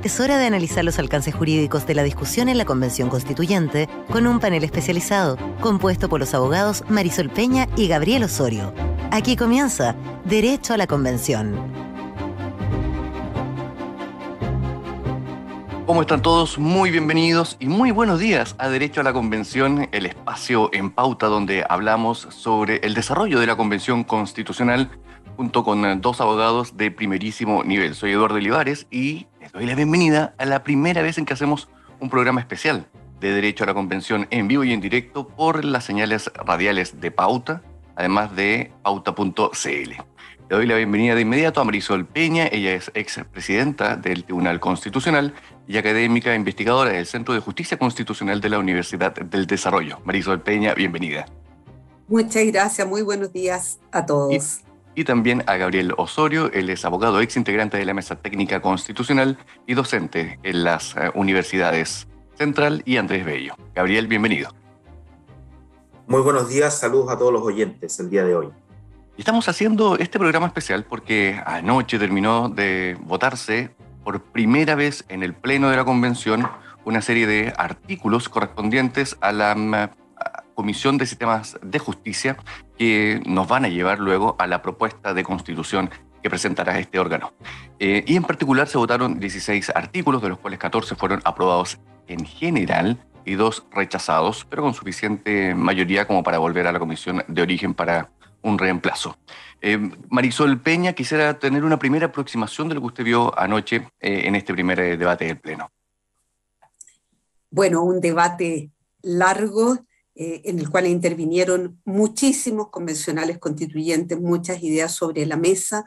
Es hora de analizar los alcances jurídicos de la discusión en la Convención Constituyente con un panel especializado, compuesto por los abogados Marisol Peña y Gabriel Osorio. Aquí comienza Derecho a la Convención. ¿Cómo están todos? Muy bienvenidos y muy buenos días a Derecho a la Convención, el espacio en pauta donde hablamos sobre el desarrollo de la Convención Constitucional junto con dos abogados de primerísimo nivel. Soy Eduardo Olivares y les doy la bienvenida a la primera vez en que hacemos un programa especial de Derecho a la Convención en vivo y en directo por las señales radiales de Pauta, además de pauta.cl. Le doy la bienvenida de inmediato a Marisol Peña. Ella es expresidenta del Tribunal Constitucional y académica investigadora del Centro de Justicia Constitucional de la Universidad del Desarrollo. Marisol Peña, bienvenida. Muchas gracias, muy buenos días a todos. Y también a Gabriel Osorio. Él es abogado ex integrante de la Mesa Técnica Constitucional y docente en las universidades Central y Andrés Bello. Gabriel, bienvenido. Muy buenos días, saludos a todos los oyentes el día de hoy. Estamos haciendo este programa especial porque anoche terminó de votarse por primera vez en el Pleno de la Convención una serie de artículos correspondientes a la Comisión de Sistemas de Justicia que nos van a llevar luego a la propuesta de constitución que presentará este órgano. Y en particular se votaron 16 artículos, de los cuales 14 fueron aprobados en general y 2 rechazados, pero con suficiente mayoría como para volver a la comisión de origen para un reemplazo. Marisol Peña, quisiera tener una primera aproximación de lo que usted vio anoche en este primer debate del Pleno. Bueno, un debate largo en el cual intervinieron muchísimos convencionales constituyentes, muchas ideas sobre la mesa.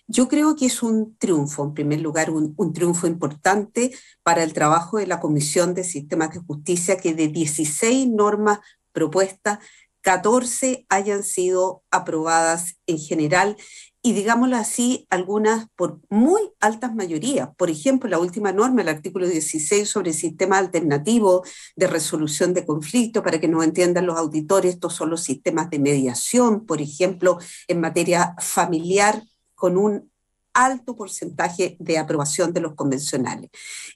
Yo creo que es un triunfo, en primer lugar, un triunfo importante para el trabajo de la Comisión de Sistemas de Justicia, que de 16 normas propuestas, 14 hayan sido aprobadas en general y, digámoslo así, algunas por muy altas mayorías. Por ejemplo, la última norma, el artículo 16 sobre sistemas alternativos de resolución de conflictos, para que nos entiendan los auditores, estos son los sistemas de mediación, por ejemplo, en materia familiar, con un alto porcentaje de aprobación de los convencionales.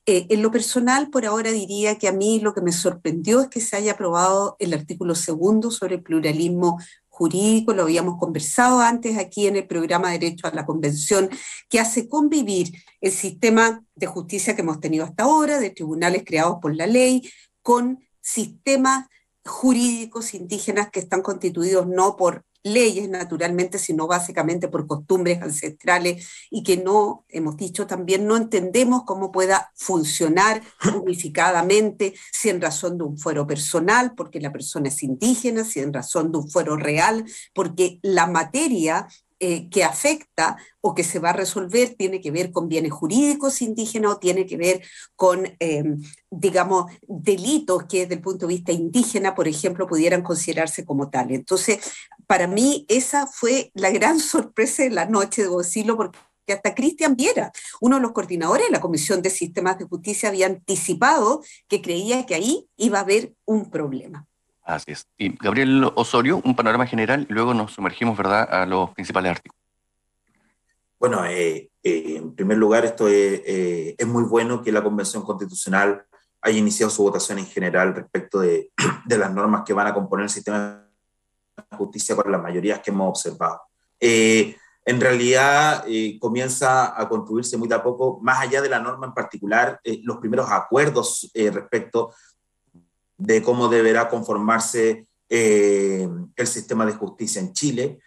En lo personal, por ahora diría que a mí lo que me sorprendió es que se haya aprobado el artículo 2 sobre el pluralismo jurídico. Lo habíamos conversado antes aquí en el programa Derecho a la Convención, que hace convivir el sistema de justicia que hemos tenido hasta ahora, de tribunales creados por la ley, con sistemas jurídicos indígenas que están constituidos no por leyes naturalmente, sino básicamente por costumbres ancestrales y que no, hemos dicho también, no entendemos cómo pueda funcionar unificadamente, si en razón de un fuero personal, porque la persona es indígena, si en razón de un fuero real, porque la materia que afecta o que se va a resolver tiene que ver con bienes jurídicos indígenas o tiene que ver con, digamos, delitos que desde el punto de vista indígena, por ejemplo, pudieran considerarse como tales. Entonces, para mí esa fue la gran sorpresa de la noche, debo decirlo, porque hasta Cristian Viera, uno de los coordinadores de la Comisión de Sistemas de Justicia, había anticipado que creía que ahí iba a haber un problema. Así es. Y Gabriel Osorio, un panorama general, y luego nos sumergimos, ¿verdad?, a los principales artículos. Bueno, en primer lugar, esto es muy bueno que la Convención Constitucional haya iniciado su votación en general respecto de las normas que van a componer el sistema de justicia con las mayorías que hemos observado. En realidad, comienza a construirse muy de a poco, más allá de la norma en particular, los primeros acuerdos respecto de cómo deberá conformarse el sistema de justicia en Chile.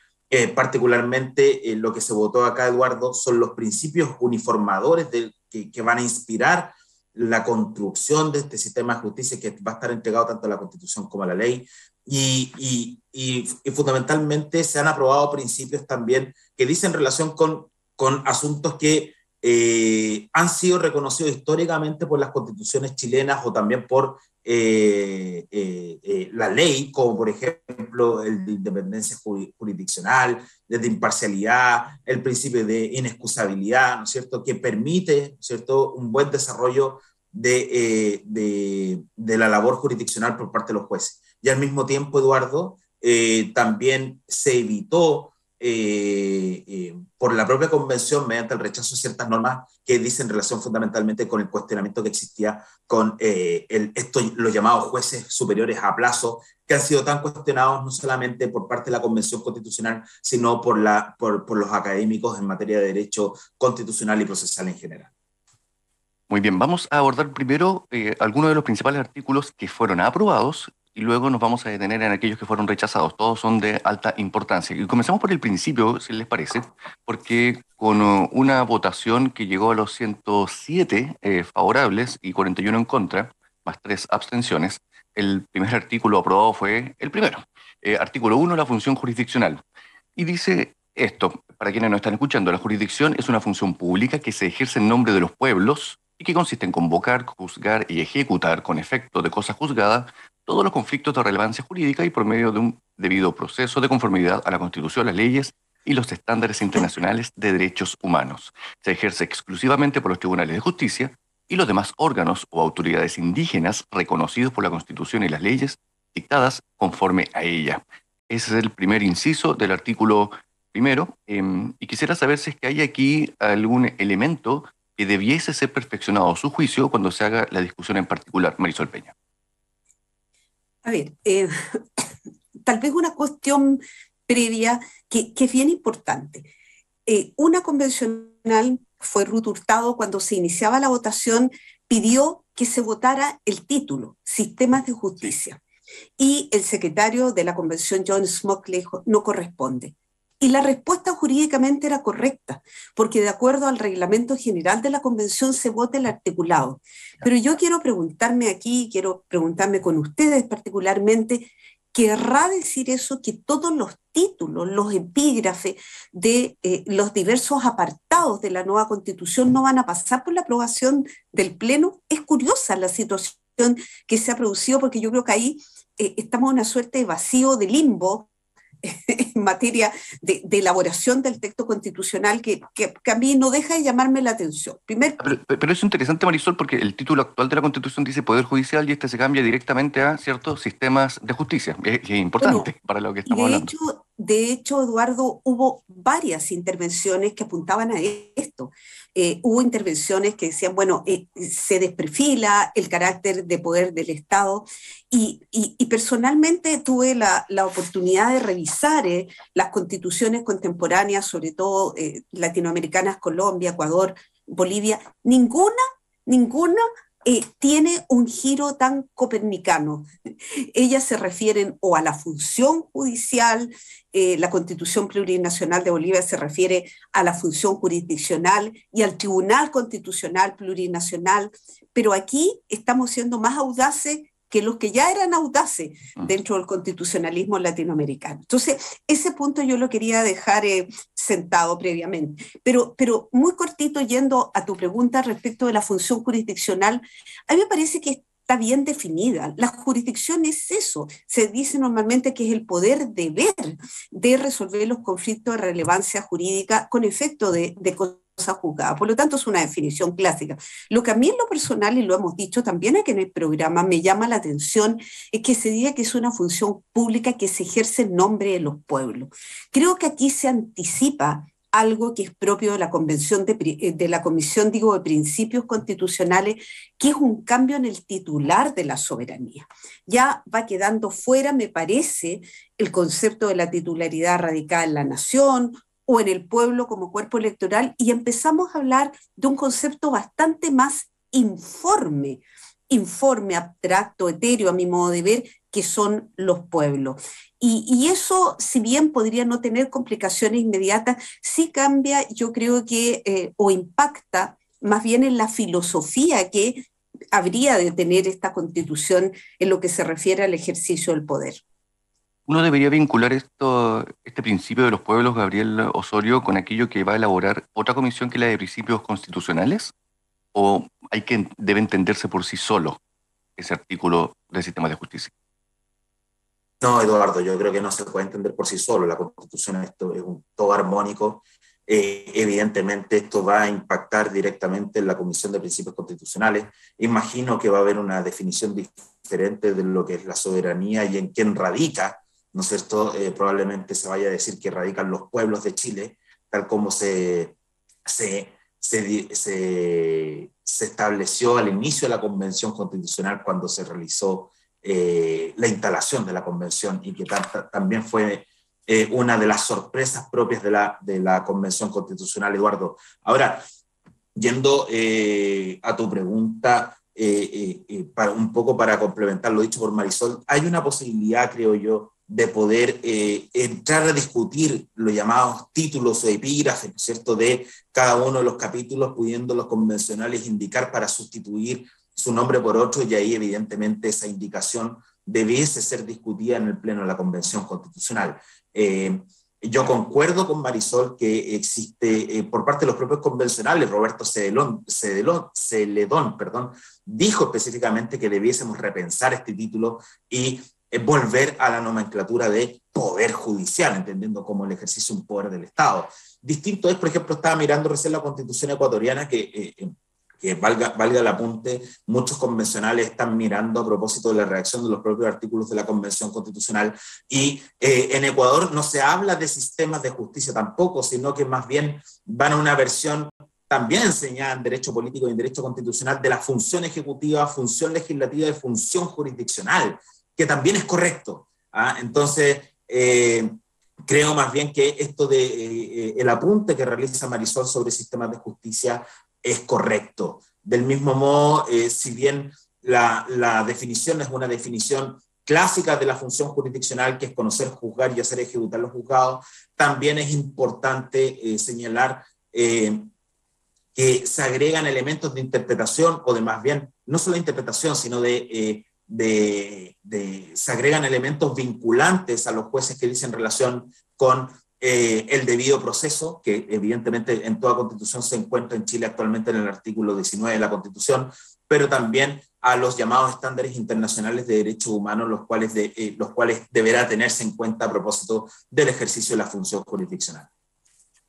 Particularmente lo que se votó acá, Eduardo, son los principios uniformadores que van a inspirar la construcción de este sistema de justicia que va a estar entregado tanto a la Constitución como a la ley. Y fundamentalmente se han aprobado principios también que dicen relación con asuntos que han sido reconocidos históricamente por las constituciones chilenas o también por la ley, como por ejemplo el de independencia jurisdiccional, el de imparcialidad, el principio de inexcusabilidad, ¿no es cierto?, que permite, ¿no es cierto?, un buen desarrollo de la labor jurisdiccional por parte de los jueces. Y al mismo tiempo, Eduardo, también se evitó por la propia convención mediante el rechazo de ciertas normas que dicen relación fundamentalmente con el cuestionamiento que existía con los llamados jueces superiores a plazo, que han sido tan cuestionados no solamente por parte de la Convención Constitucional, sino por los académicos en materia de derecho constitucional y procesal en general. Muy bien, vamos a abordar primero algunos de los principales artículos que fueron aprobados y luego nos vamos a detener en aquellos que fueron rechazados. Todos son de alta importancia. Y comenzamos por el principio, si les parece, porque con una votación que llegó a los 107 favorables y 41 en contra, más 3 abstenciones, el primer artículo aprobado fue el primero. Artículo 1, la función jurisdiccional. Y dice esto, para quienes no están escuchando, la jurisdicción es una función pública que se ejerce en nombre de los pueblos y que consiste en convocar, juzgar y ejecutar con efecto de cosa juzgada todos los conflictos de relevancia jurídica y por medio de un debido proceso de conformidad a la Constitución, las leyes y los estándares internacionales de derechos humanos. Se ejerce exclusivamente por los tribunales de justicia y los demás órganos o autoridades indígenas reconocidos por la Constitución y las leyes dictadas conforme a ella. Ese es el primer inciso del artículo primero. Y quisiera saber si es que hay aquí algún elemento que debiese ser perfeccionado a su juicio cuando se haga la discusión en particular. Marisol Peña. A ver, tal vez una cuestión previa que es bien importante. Una convencional fue Ruth Hurtado cuando se iniciaba la votación, pidió que se votara el título, Sistemas de Justicia. Y el secretario de la convención, John Smock, le dijo, no corresponde. Y la respuesta jurídicamente era correcta, porque de acuerdo al reglamento general de la convención se vota el articulado. Pero yo quiero preguntarme aquí, quiero preguntarme con ustedes particularmente, ¿querrá decir eso que todos los títulos, los epígrafes de los diversos apartados de la nueva Constitución no van a pasar por la aprobación del Pleno? Es curiosa la situación que se ha producido, porque yo creo que ahí estamos en una suerte de vacío, de limbo, en materia de elaboración del texto constitucional que a mí no deja de llamarme la atención. Pero es interesante, Marisol, porque el título actual de la Constitución dice Poder Judicial y este se cambia directamente a ciertos sistemas de justicia. Es importante para lo que estamos hablando. De hecho, Eduardo, hubo varias intervenciones que apuntaban a esto. Hubo intervenciones que decían, bueno, se desprefila el carácter de poder del Estado y personalmente tuve la oportunidad de revisar las constituciones contemporáneas, sobre todo latinoamericanas, Colombia, Ecuador, Bolivia. Ninguna tiene un giro tan copernicano. Ellas se refieren o a la función judicial, la Constitución Plurinacional de Bolivia se refiere a la función jurisdiccional y al Tribunal Constitucional Plurinacional, pero aquí estamos siendo más audaces que los que ya eran audaces dentro del constitucionalismo latinoamericano. Entonces, ese punto yo lo quería dejar sentado previamente. Pero muy cortito, yendo a tu pregunta respecto de la función jurisdiccional, a mí me parece que está bien definida. La jurisdicción es eso. Se dice normalmente que es el poder deber de resolver los conflictos de relevancia jurídica con efecto de cosa juzgada. Por lo tanto, es una definición clásica. Lo que a mí en lo personal, y lo hemos dicho también aquí en el programa, me llama la atención es que se diga que es una función pública que se ejerce en nombre de los pueblos. Creo que aquí se anticipa algo que es propio de la Convención de la Comisión, de Principios Constitucionales, que es un cambio en el titular de la soberanía. Ya va quedando fuera, me parece, el concepto de la titularidad radicada en la nación o en el pueblo como cuerpo electoral, y empezamos a hablar de un concepto bastante más informe, abstracto, etéreo, a mi modo de ver, que son los pueblos. Y eso, si bien podría no tener complicaciones inmediatas, sí cambia, yo creo que, o impacta más bien en la filosofía que habría de tener esta Constitución en lo que se refiere al ejercicio del poder. ¿Uno debería vincular este principio de los pueblos, Gabriel Osorio, con aquello que va a elaborar otra comisión que la de principios constitucionales? ¿O debe entenderse por sí solo ese artículo del sistema de justicia? No, Eduardo, yo creo que no se puede entender por sí solo. La Constitución esto es un todo armónico. Evidentemente esto va a impactar directamente en la Comisión de Principios Constitucionales. Imagino que va a haber una definición diferente de lo que es la soberanía y en quién radica, ¿no es cierto? Probablemente se vaya a decir que radican los pueblos de Chile, tal como se estableció al inicio de la Convención Constitucional cuando se realizó la instalación de la Convención, y que también fue una de las sorpresas propias de la Convención Constitucional, Eduardo. Ahora, yendo a tu pregunta, un poco para complementar lo dicho por Marisol, hay una posibilidad, creo yo, de poder entrar a discutir los llamados títulos o epígrafes, ¿no es cierto?, de cada uno de los capítulos, pudiendo los convencionales indicar para sustituir su nombre por otro, y ahí evidentemente esa indicación debiese ser discutida en el Pleno de la Convención Constitucional. Yo concuerdo con Marisol que existe, por parte de los propios convencionales, Roberto Celedón, dijo específicamente que debiésemos repensar este título y volver a la nomenclatura de poder judicial, entendiendo como el ejercicio de un poder del Estado. Distinto es, por ejemplo, estaba mirando recién la Constitución ecuatoriana, que valga el apunte, muchos convencionales están mirando a propósito de la redacción de los propios artículos de la Convención Constitucional, y en Ecuador no se habla de sistemas de justicia tampoco, sino que más bien van a una versión también enseñada en Derecho Político y en Derecho Constitucional de la función ejecutiva, función legislativa y función jurisdiccional, que también es correcto. Entonces, creo más bien que esto de el apunte que realiza Marisol sobre sistemas de justicia es correcto. Del mismo modo, si bien la definición es una definición clásica de la función jurisdiccional, que es conocer, juzgar y hacer ejecutar los juzgados, también es importante señalar que se agregan elementos de interpretación, o de más bien, no solo interpretación, sino se agregan elementos vinculantes a los jueces que dicen relación con el debido proceso, que evidentemente en toda Constitución se encuentra en Chile actualmente en el artículo 19 de la Constitución, pero también a los llamados estándares internacionales de derechos humanos, los cuales deberá tenerse en cuenta a propósito del ejercicio de la función jurisdiccional.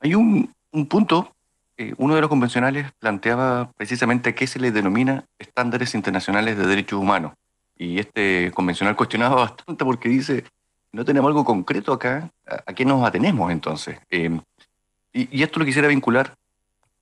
Hay un punto, uno de los convencionales planteaba precisamente qué se le denomina estándares internacionales de derechos humanos, y este convencional cuestionaba bastante porque dice: no tenemos algo concreto acá, ¿a qué nos atenemos entonces? Y esto lo quisiera vincular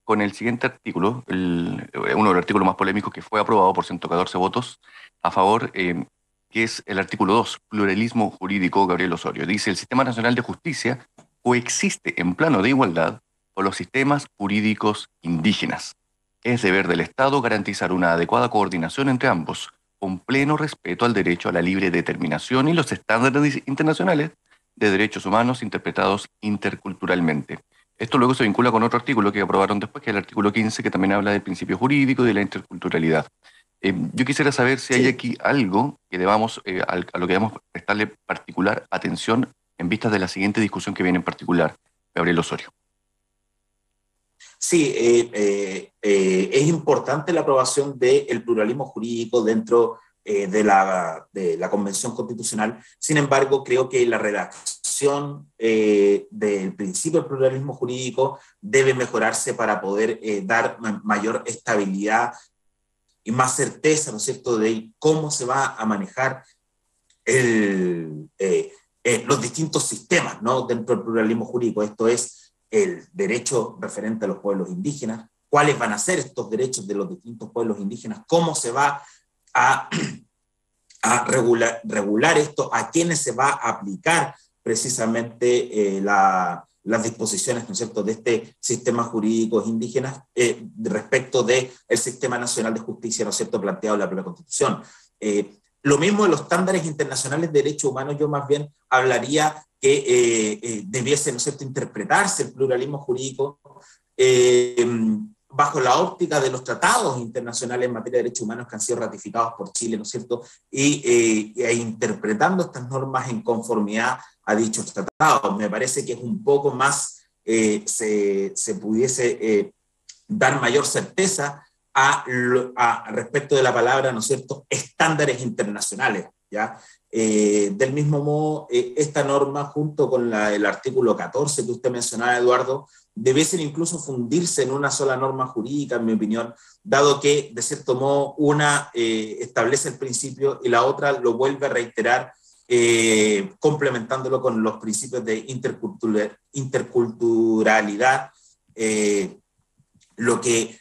con el siguiente artículo, uno de los artículos más polémicos que fue aprobado por 114 votos a favor, que es el artículo 2, pluralismo jurídico, Gabriel Osorio. Dice: el Sistema Nacional de Justicia coexiste en plano de igualdad con los sistemas jurídicos indígenas. Es deber del Estado garantizar una adecuada coordinación entre ambos, con pleno respeto al derecho a la libre determinación y los estándares internacionales de derechos humanos interpretados interculturalmente. Esto luego se vincula con otro artículo que aprobaron después, que es el artículo 15, que también habla del principio jurídico y de la interculturalidad. Yo quisiera saber si hay aquí algo que debamos, a lo que debamos prestarle particular atención en vistas de la siguiente discusión que viene en particular. Gabriel Osorio. Sí, es importante la aprobación del pluralismo jurídico dentro de la Convención Constitucional. Sin embargo, creo que la redacción del principio del pluralismo jurídico debe mejorarse para poder dar mayor estabilidad y más certeza, ¿no es cierto?, de cómo se va a manejar los distintos sistemas, ¿no?, dentro del pluralismo jurídico. Esto es el derecho referente a los pueblos indígenas, cuáles van a ser estos derechos de los distintos pueblos indígenas, cómo se va a regular esto, a quiénes se va a aplicar precisamente las disposiciones, ¿no es cierto?, de este sistema jurídico indígena respecto del Sistema Nacional de Justicia, ¿no es cierto?, planteado en la propia Constitución. Lo mismo de los estándares internacionales de derechos humanos, yo más bien hablaría que debiese, ¿no es cierto?, interpretarse el pluralismo jurídico bajo la óptica de los tratados internacionales en materia de derechos humanos que han sido ratificados por Chile, ¿no es cierto?, e interpretando estas normas en conformidad a dichos tratados. Me parece que es un poco más, se pudiese dar mayor certeza respecto de la palabra, ¿no es cierto?, estándares internacionales, ¿ya? Del mismo modo, esta norma, junto con el artículo 14 que usted mencionaba, Eduardo, debiesen incluso fundirse en una sola norma jurídica, en mi opinión, dado que, de cierto modo, una establece el principio y la otra lo vuelve a reiterar complementándolo con los principios de interculturalidad, lo que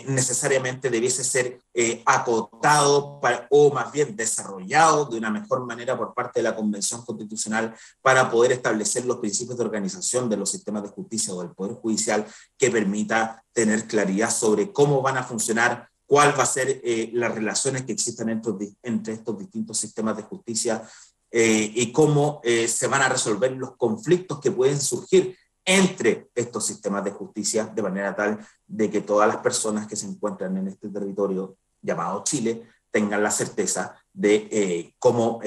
necesariamente debiese ser acotado o más bien desarrollado de una mejor manera por parte de la Convención Constitucional para poder establecer los principios de organización de los sistemas de justicia o del Poder Judicial que permita tener claridad sobre cómo van a funcionar, cuál va a ser las relaciones que existan entre estos distintos sistemas de justicia y cómo se van a resolver los conflictos que pueden surgir entre estos sistemas de justicia, de manera tal de que todas las personas que se encuentran en este territorio llamado Chile tengan la certeza de cómo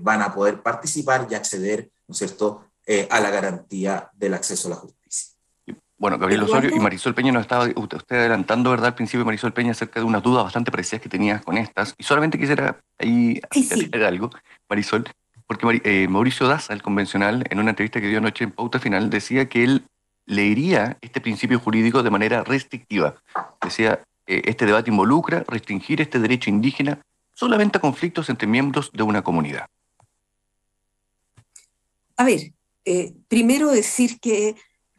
van a poder participar y acceder, ¿no es cierto?, a la garantía del acceso a la justicia. Bueno, Gabriel Osorio y Marisol Peña nos estaba usted adelantando, ¿verdad?, al principio, Marisol Peña, acerca de unas dudas bastante precisas que tenías con estas, y solamente quisiera ahí hacer algo, Marisol, porque Mauricio Daza, el convencional, en una entrevista que dio anoche en Pauta Final, decía que él leería este principio jurídico de manera restrictiva. Decía, este debate involucra restringir este derecho indígena solamente a conflictos entre miembros de una comunidad. A ver, primero decir que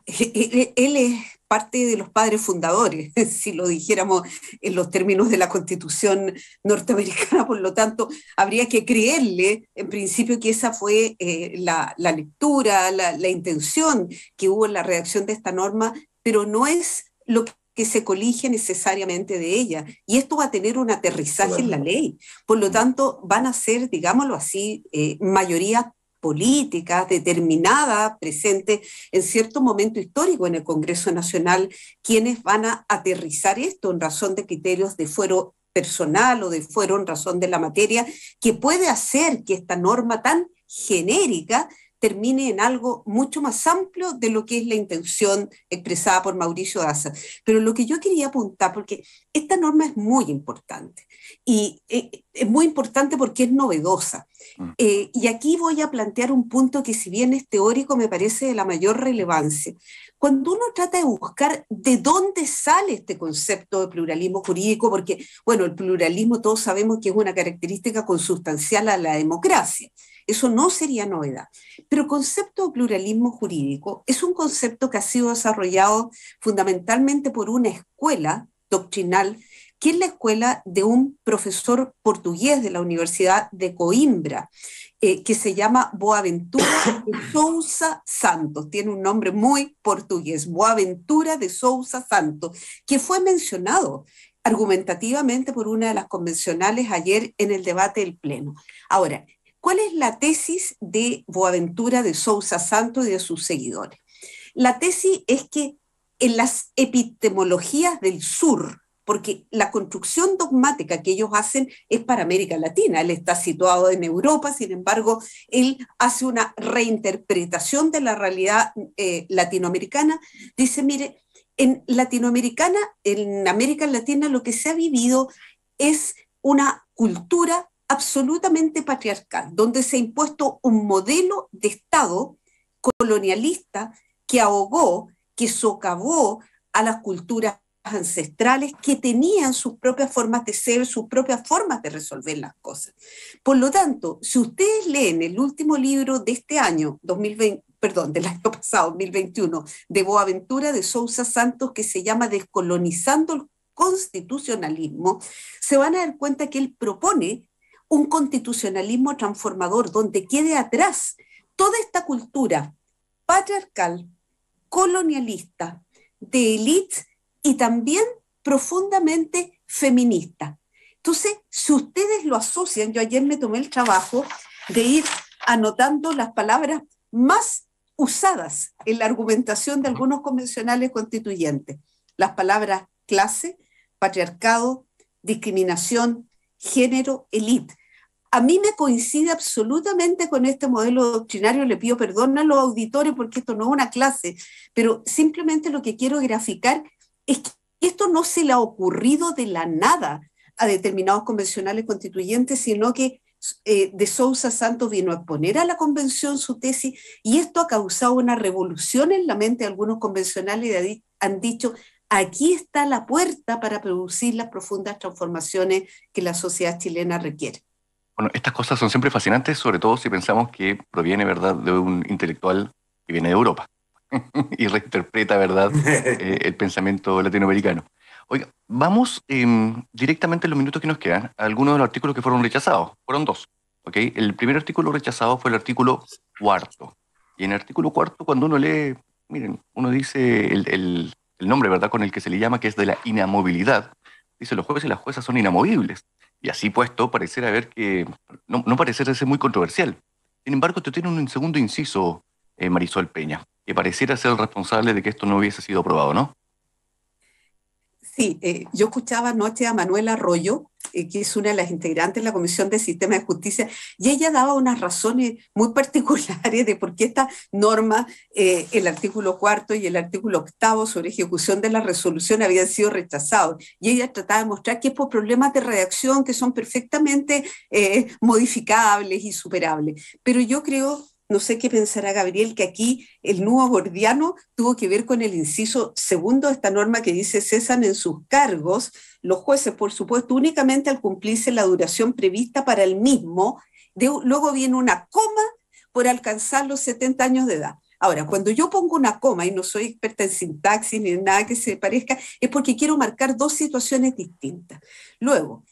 él es parte de los padres fundadores, si lo dijéramos en los términos de la Constitución norteamericana, por lo tanto, habría que creerle, en principio, que esa fue la lectura, la intención que hubo en la redacción de esta norma, pero no es lo que se colige necesariamente de ella. Y esto va a tener un aterrizaje en la ley. Por lo tanto, van a ser, digámoslo así, mayoría política determinada, presente en cierto momento histórico en el Congreso Nacional, quienes van a aterrizar esto en razón de criterios de fuero personal o de fuero en razón de la materia, que puede hacer que esta norma tan genérica termine en algo mucho más amplio de lo que es la intención expresada por Mauricio Daza. Pero lo que yo quería apuntar, porque esta norma es muy importante, y es muy importante porque es novedosa. Y aquí voy a plantear un punto que, si bien es teórico, me parece de la mayor relevancia. Cuando uno trata de buscar de dónde sale este concepto de pluralismo jurídico, porque, bueno, el pluralismo todos sabemos que es una característica consustancial a la democracia, eso no sería novedad. Pero el concepto de pluralismo jurídico es un concepto que ha sido desarrollado fundamentalmente por una escuela doctrinal, que es la escuela de un profesor portugués de la Universidad de Coimbra, que se llama Boaventura de Sousa Santos. Tiene un nombre muy portugués, Boaventura de Sousa Santos, que fue mencionado argumentativamente por una de las convencionales ayer en el debate del Pleno. Ahora, ¿cuál es la tesis de Boaventura de Sousa Santos y de sus seguidores? La tesis es que en las epistemologías del sur, porque la construcción dogmática que ellos hacen es para América Latina, él está situado en Europa, sin embargo, él hace una reinterpretación de la realidad latinoamericana. Dice, mire, en América Latina lo que se ha vivido es una cultura absolutamente patriarcal, donde se ha impuesto un modelo de Estado colonialista que ahogó, que socavó a las culturas ancestrales que tenían sus propias formas de ser, sus propias formas de resolver las cosas. Por lo tanto, si ustedes leen el último libro de este año, del año pasado, 2021, de Boaventura de Sousa Santos, que se llama Descolonizando el Constitucionalismo, se van a dar cuenta que él propone un constitucionalismo transformador donde quede atrás toda esta cultura patriarcal, colonialista, de élite y también profundamente feminista. Entonces, si ustedes lo asocian, yo ayer me tomé el trabajo de ir anotando las palabras más usadas en la argumentación de algunos convencionales constituyentes. Las palabras clase, patriarcado, discriminación, género, élite. A mí me coincide absolutamente con este modelo doctrinario. Le pido perdón a los auditores porque esto no es una clase, pero simplemente lo que quiero graficar es que esto no se le ha ocurrido de la nada a determinados convencionales constituyentes, sino que de Sousa Santos vino a exponer a la convención su tesis, y esto ha causado una revolución en la mente de algunos convencionales y han dicho, aquí está la puerta para producir las profundas transformaciones que la sociedad chilena requiere. Bueno, estas cosas son siempre fascinantes, sobre todo si pensamos que proviene, ¿verdad?, de un intelectual que viene de Europa y reinterpreta, ¿verdad?, el pensamiento latinoamericano. Oiga, vamos directamente en los minutos que nos quedan a algunos de los artículos que fueron rechazados. Fueron dos, ¿ok? El primer artículo rechazado fue el artículo cuarto. Y en el artículo cuarto, cuando uno lee, miren, uno dice el nombre, ¿verdad?, con el que se le llama, que es de la inamovilidad. Dice, los jueces y las juezas son inamovibles. Y así puesto, pareciera ver que no pareciera ser muy controversial. Sin embargo, esto tiene un segundo inciso, Marisol Peña, que pareciera ser el responsable de que esto no hubiese sido aprobado, ¿no? Sí, yo escuchaba anoche a Manuela Arroyo, que es una de las integrantes de la Comisión de Sistema de Justicia, y ella daba unas razones muy particulares de por qué esta norma, el artículo cuarto y el artículo octavo sobre ejecución de la resolución habían sido rechazados. Y ella trataba de mostrar que es por problemas de redacción que son perfectamente modificables y superables. Pero yo creo... No sé qué pensará Gabriel, que aquí el nudo gordiano tuvo que ver con el inciso segundo de esta norma que dice cesan en sus cargos los jueces, por supuesto, únicamente al cumplirse la duración prevista para el mismo. Luego viene una coma por alcanzar los 70 años de edad. Ahora, cuando yo pongo una coma, y no soy experta en sintaxis ni en nada que se parezca, es porque quiero marcar dos situaciones distintas. Luego,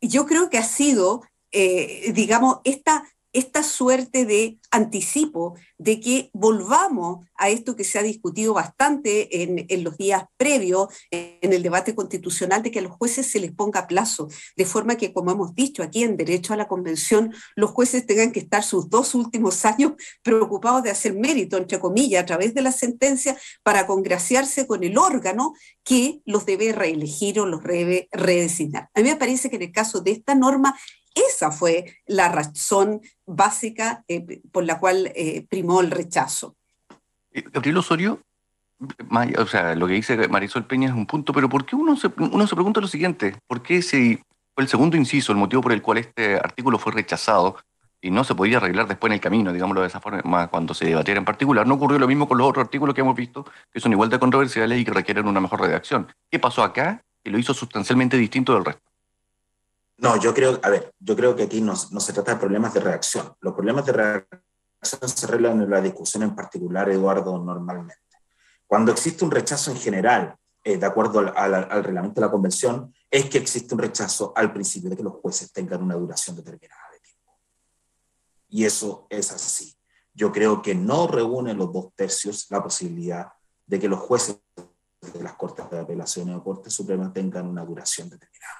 yo creo que ha sido, digamos, esta suerte de anticipo de que volvamos a esto que se ha discutido bastante en los días previos, en el debate constitucional, de que a los jueces se les ponga plazo, de forma que, como hemos dicho aquí en Derecho a la Convención, los jueces tengan que estar sus 2 últimos años preocupados de hacer mérito, entre comillas, a través de la sentencia, para congraciarse con el órgano que los debe reelegir o los debe redesignar. A mí me parece que en el caso de esta norma, esa fue la razón básica por la cual primó el rechazo. Gabriel Osorio, o sea, lo que dice Marisol Peña es un punto, pero ¿por qué uno se pregunta lo siguiente? ¿Por qué si fue el segundo inciso, el motivo por el cual este artículo fue rechazado y no se podía arreglar después en el camino, digámoslo de esa forma, cuando se debatiera en particular? No ocurrió lo mismo con los otros artículos que hemos visto, que son igual de controversiales y que requieren una mejor redacción. ¿Qué pasó acá que lo hizo sustancialmente distinto del resto? No, yo creo que aquí no se trata de problemas de redacción. Los problemas de redacción se arreglan en la discusión en particular, Eduardo, normalmente. Cuando existe un rechazo en general, de acuerdo al reglamento de la Convención, es que existe un rechazo al principio de que los jueces tengan una duración determinada de tiempo. Y eso es así. Yo creo que no reúnen los 2/3 la posibilidad de que los jueces de las Cortes de Apelaciones o Corte Suprema tengan una duración determinada.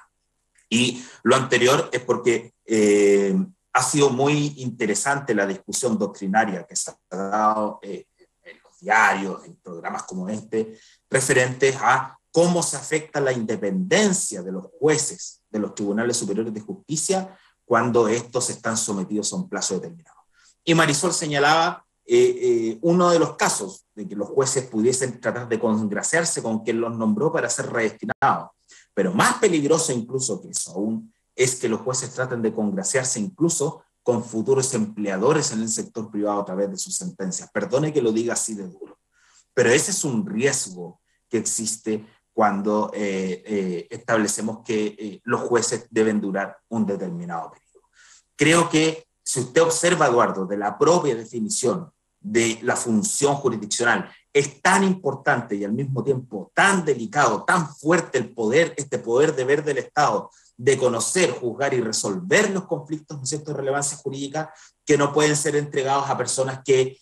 Y lo anterior es porque ha sido muy interesante la discusión doctrinaria que se ha dado en los diarios, en programas como este, referentes a cómo se afecta la independencia de los jueces de los tribunales superiores de justicia cuando estos están sometidos a un plazo determinado. Y Marisol señalaba uno de los casos de que los jueces pudiesen tratar de congraciarse con quien los nombró para ser redestinados. Pero más peligroso incluso que eso aún es que los jueces traten de congraciarse incluso con futuros empleadores en el sector privado a través de sus sentencias. Perdone que lo diga así de duro, pero ese es un riesgo que existe cuando establecemos que los jueces deben durar un determinado periodo. Creo que si usted observa, Eduardo, de la propia definición de la función jurisdiccional, es tan importante y al mismo tiempo tan delicado, tan fuerte el poder, este poder deber del Estado de conocer, juzgar y resolver los conflictos, ¿no es cierto?, de relevancia jurídica, que no pueden ser entregados a personas que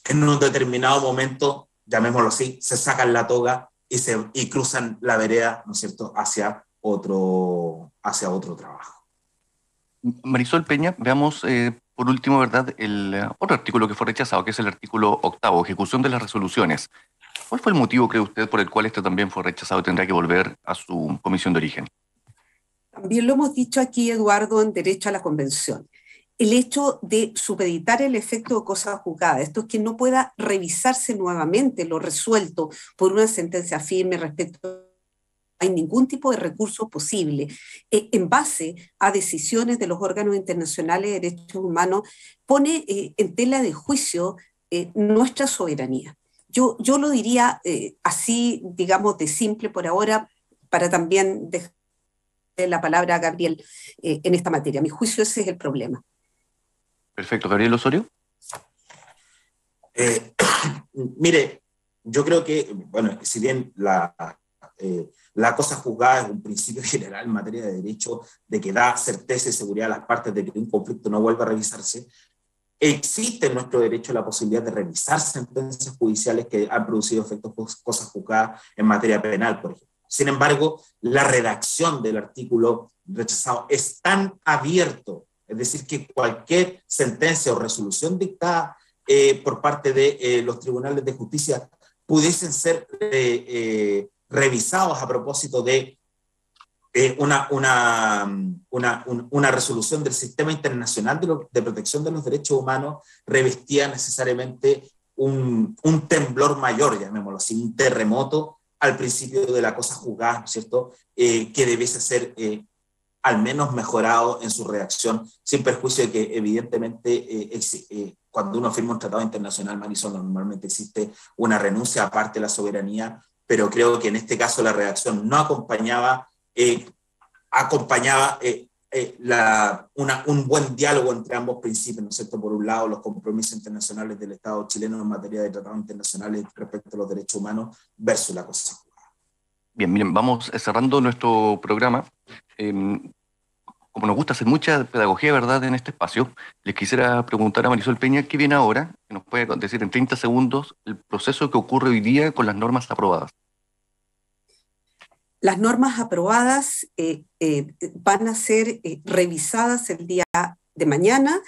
en un determinado momento, llamémoslo así, se sacan la toga y cruzan la vereda, ¿no es cierto?, hacia otro trabajo. Marisol Peña, veamos por último, ¿verdad?, el otro artículo que fue rechazado, que es el artículo octavo, ejecución de las resoluciones. ¿Cuál fue el motivo, cree usted, por el cual este también fue rechazado y tendrá que volver a su comisión de origen? También lo hemos dicho aquí, Eduardo, en Derecho a la Convención. El hecho de supeditar el efecto de cosa juzgada, esto es que no pueda revisarse nuevamente lo resuelto por una sentencia firme respecto hay ningún tipo de recurso posible, en base a decisiones de los órganos internacionales de derechos humanos, pone en tela de juicio nuestra soberanía. Yo lo diría así, digamos, de simple por ahora, para también dejar la palabra a Gabriel en esta materia. A mi juicio ese es el problema. Perfecto. Gabriel Osorio. Mire, yo creo que, bueno, si bien la cosa juzgada es un principio general en materia de derecho de que da certeza y seguridad a las partes de que un conflicto no vuelva a revisarse, existe en nuestro derecho la posibilidad de revisar sentencias judiciales que han producido efectos cosas juzgadas en materia penal, por ejemplo. Sin embargo, la redacción del artículo rechazado es tan abierto, es decir, que cualquier sentencia o resolución dictada por parte de los tribunales de justicia pudiesen ser revisados a propósito de una resolución del Sistema Internacional de Protección de los Derechos Humanos, revestía necesariamente un temblor mayor, llamémoslo así, un terremoto al principio de la cosa juzgada, ¿no es cierto?, que debiese ser al menos mejorado en su redacción, sin perjuicio de que evidentemente cuando uno firma un tratado internacional, Marisol, normalmente existe una renuncia aparte de la soberanía, pero creo que en este caso la redacción no acompañaba un buen diálogo entre ambos principios, ¿no es cierto? Por un lado, los compromisos internacionales del Estado chileno en materia de tratados internacionales respecto a los derechos humanos versus la cosa juzgada. Bien, miren, vamos cerrando nuestro programa. Como nos gusta hacer mucha pedagogía, ¿verdad?, en este espacio, les quisiera preguntar a Marisol Peña qué viene ahora, que nos puede decir en 30 segundos el proceso que ocurre hoy día con las normas aprobadas. Las normas aprobadas van a ser revisadas el día de mañana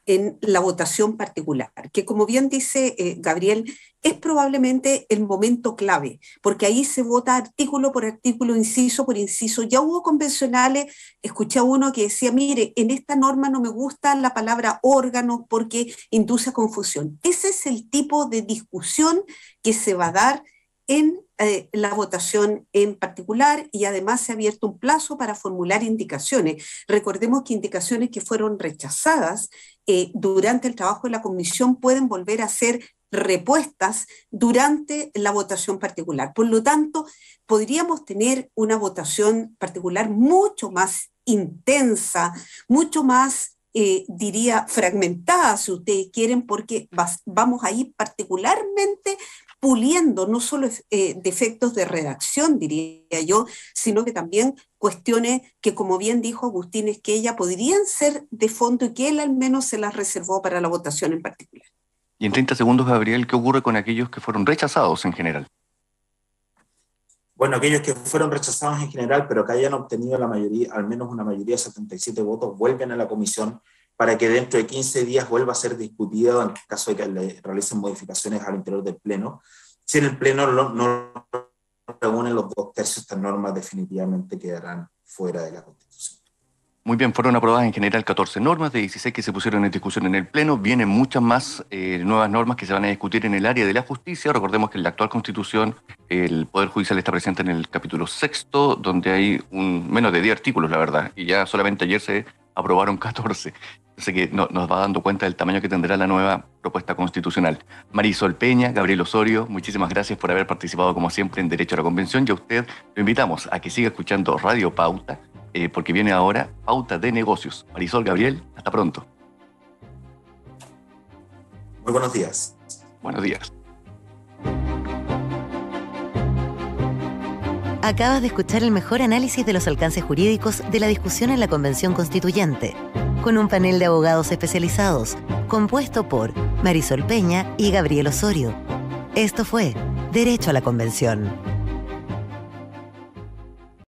en la votación particular, que como bien dice Gabriel, es probablemente el momento clave, porque ahí se vota artículo por artículo, inciso por inciso. Ya hubo convencionales, escuché a uno que decía, mire, en esta norma no me gusta la palabra órganos porque induce a confusión. Ese es el tipo de discusión que se va a dar en la votación en particular, y además se ha abierto un plazo para formular indicaciones. Recordemos que indicaciones que fueron rechazadas durante el trabajo de la comisión pueden volver a ser repuestas durante la votación particular. Por lo tanto, podríamos tener una votación particular mucho más intensa, mucho más diría fragmentada, si ustedes quieren, porque vamos a ir particularmente puliendo no solo defectos de redacción, diría yo, sino que también cuestiones que, como bien dijo Agustín Esquella, podrían ser de fondo y que él al menos se las reservó para la votación en particular. Y en 30 segundos, Gabriel, ¿qué ocurre con aquellos que fueron rechazados en general? Bueno, aquellos que fueron rechazados en general, pero que hayan obtenido la mayoría, al menos una mayoría de 77 votos, vuelven a la comisión para que dentro de 15 días vuelva a ser discutido en caso de que le realicen modificaciones al interior del Pleno. Si en el Pleno no reúnen los 2/3, estas normas definitivamente quedarán fuera de la Constitución. Muy bien, fueron aprobadas en general 14 normas, de 16 que se pusieron en discusión en el Pleno. Vienen muchas más nuevas normas que se van a discutir en el área de la justicia. Recordemos que en la actual Constitución el Poder Judicial está presente en el capítulo 6, donde hay menos de 10 artículos, la verdad, y ya solamente ayer se aprobaron 14. Así que nos va dando cuenta del tamaño que tendrá la nueva propuesta constitucional. Marisol Peña, Gabriel Osorio, muchísimas gracias por haber participado como siempre en Derecho a la Convención, y a usted lo invitamos a que siga escuchando Radio Pauta, porque viene ahora Pauta de Negocios. Marisol, Gabriel, hasta pronto. Muy buenos días. Buenos días. Acabas de escuchar el mejor análisis de los alcances jurídicos de la discusión en la Convención Constituyente, con un panel de abogados especializados, compuesto por Marisol Peña y Gabriel Osorio. Esto fue Derecho a la Convención.